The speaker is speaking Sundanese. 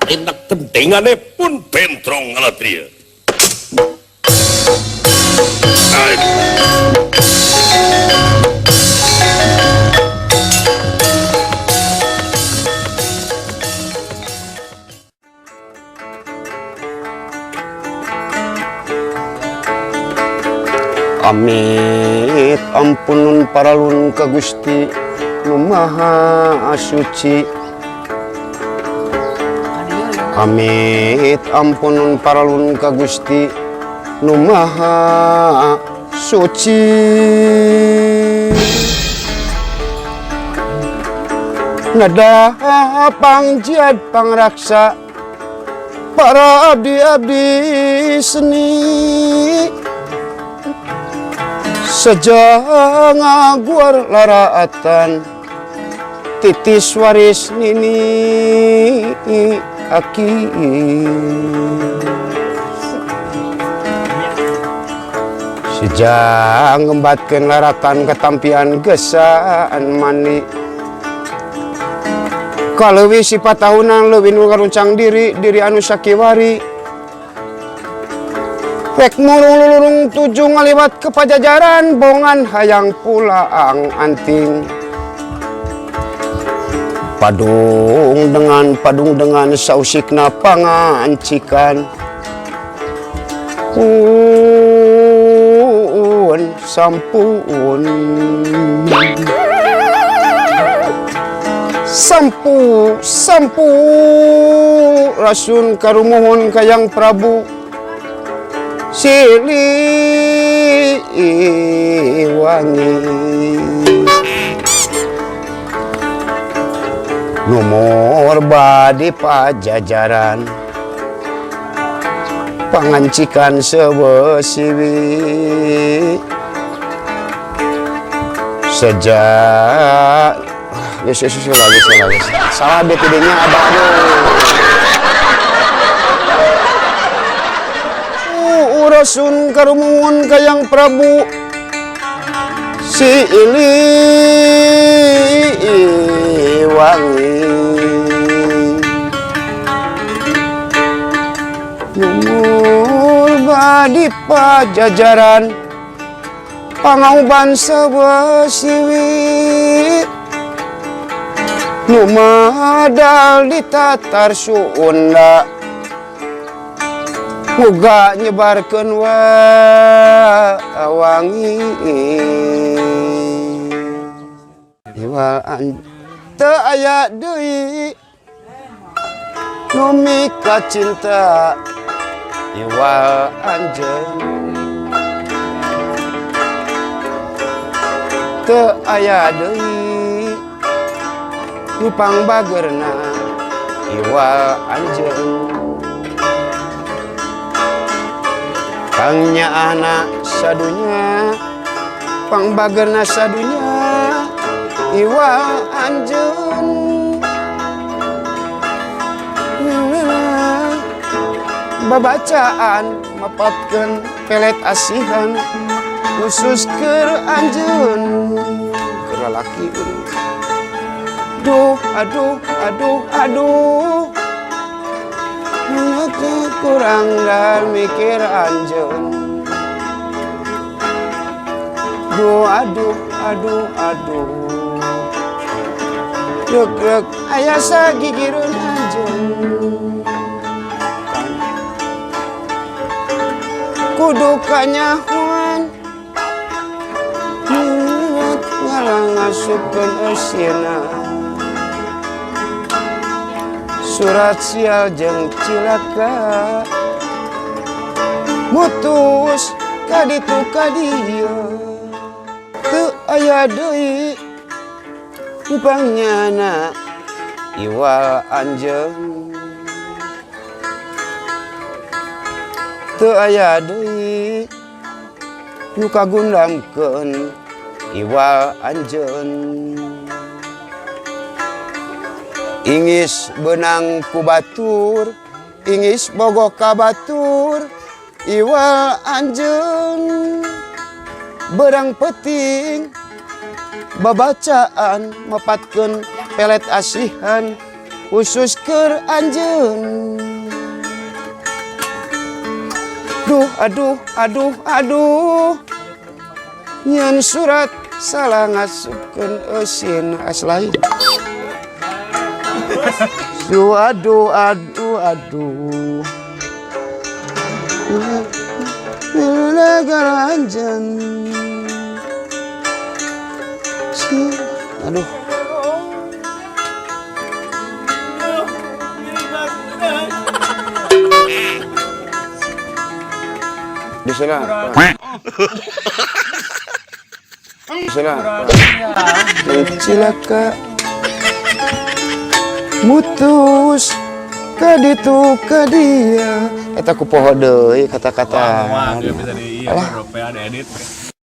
Sarina gendengane pun bentrong ngalatria. Amit ampunun paralun ka Gusti Nu Maha Suci. Amit ampunun paralun ka Gusti Nu Maha Suci. Nada pangjiat pangraksa para abdi-abdi seni. Sejak ngaguar laraatan titis waris nini aki. Sejak ngembatkeun laratan ketampian gesaan mani. Kaleuwih sifat tahunan leuwih nu ngaruncang diri anu sakiwari. Pek murung tuju ngaliwat ke pajajaran bongan hayang pulang anting. Padung dengan sausikna pangancikan. Sampun sampu rasun karumuhun kayang Prabu Siliwangi. Nomor badi pajajaran pangancikan sebesiwi. Sejak Yesus lagi salah BTD-nya ada rasun karumuhun kayang Prabu Siliwangi. Nomor badi pajajaran pangauban sebesiwi. Nu madal di tatar Sunda muga nyebarkeun wangi. Iwal teu aya deui nu mika cinta iwal anjeun. Teu aya deui nu pangbageurna iwal anjeun. Kangnya anak sadunya pangbageurna sadunya iwal anjeun. Babacaan mapatkeun pelet asihan khusus keur anjeun keur lalaki. Aduh kurang dan mikir anjeun. Aduh Reg aya sagigireun anjeun. Kudu kanyahoan ngalangasupkeun eusina. Surat sial jeung cilaka mutus kaditu kadieu. Teu aya deui pangnyana iwal anjeun. Teu aya deui nu kagundamkeun iwal anjeun. Ingis benang ku batur, ingis bogoh ka batur, iwal anjeun. Berang peting babacaan mapatkeun pelet asihan khusus keur anjeun. Duh aduh aduh aduh nyen surat salah ngasupkeun eusin aslain. Duh aduh aduh aduh negara anjeun. Aduh. Di sana. Di sana. Cilaka. Mutus kaditu kadia. Eta ku poho deui kata-kata. Wah, bisa di iya, ada edit.